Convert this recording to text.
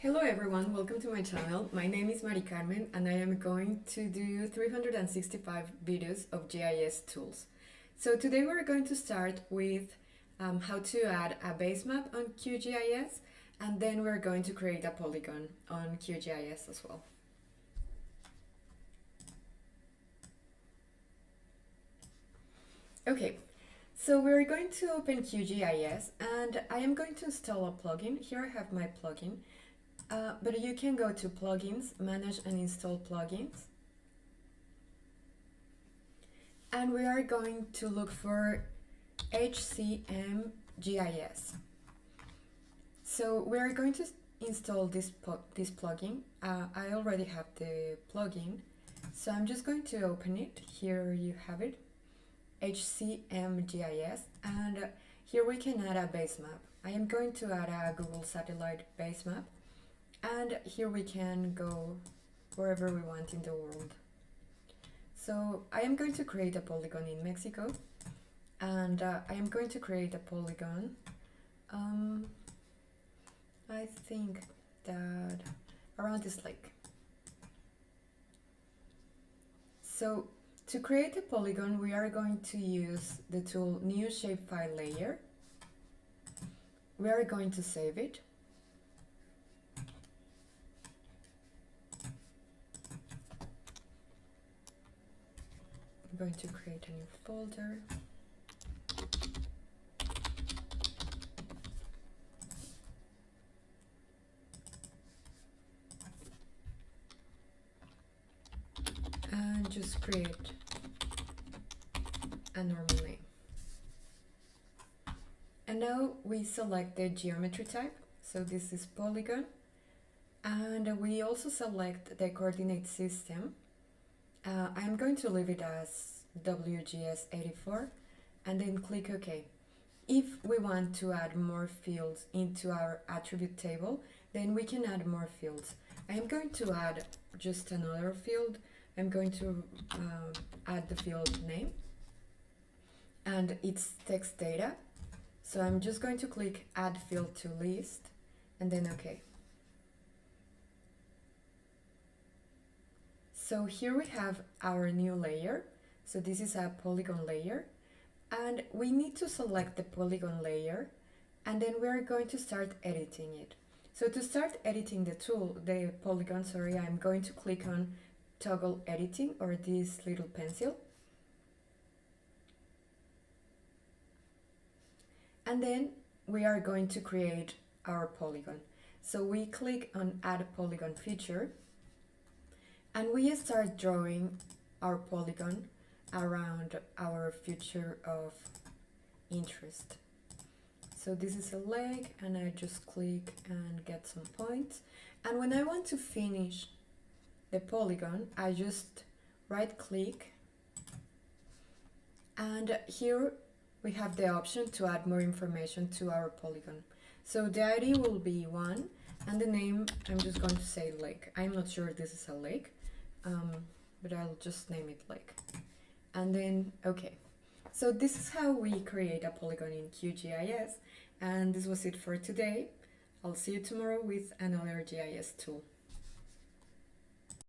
Hello everyone, welcome to my channel. My name is Mari Carmen and I am going to do 365 videos of GIS tools. So today we're going to start with how to add a base map on QGIS, and then we're going to create a polygon on QGIS as well. Okay, so we're going to open QGIS and I am going to install a plugin. Here I have my plugin. But you can go to plugins, manage and install plugins. And we are going to look for HCM GIS. So we are going to install this plugin. I already have the plugin, so I'm just going to open it. Here you have it, HCM GIS, and here we can add a base map. I am going to add a Google satellite base map. And here we can go wherever we want in the world. So I am going to create a polygon in Mexico, and I am going to create a polygon. I think that around this lake. So to create a polygon, we are going to use the tool New Shapefile Layer. We are going to save it. I'm going to create a new folder. And just create a normal name. And now we select the geometry type. So this is polygon. And we also select the coordinate system. I'm going to leave it as WGS84 and then click OK. If we want to add more fields into our attribute table, then we can add more fields. I am going to add just another field. I'm going to add the field name and it's text data. So I'm just going to click Add Field to List and then OK. So here we have our new layer. So this is a polygon layer, and we need to select the polygon layer, and then we're going to start editing it. So to start editing the polygon, I'm going to click on Toggle Editing, or this little pencil. And then we are going to create our polygon. So we click on Add Polygon Feature, and we start drawing our polygon around our feature of interest. So this is a lake, and I just click and get some points. And when I want to finish the polygon, I just right click, and here we have the option to add more information to our polygon. So the ID will be 1, and the name, I'm just going to say lake. I'm not sure if this is a lake. But I'll just name it lake. And then, okay. So this is how we create a polygon in QGIS. And this was it for today. I'll see you tomorrow with another GIS tool.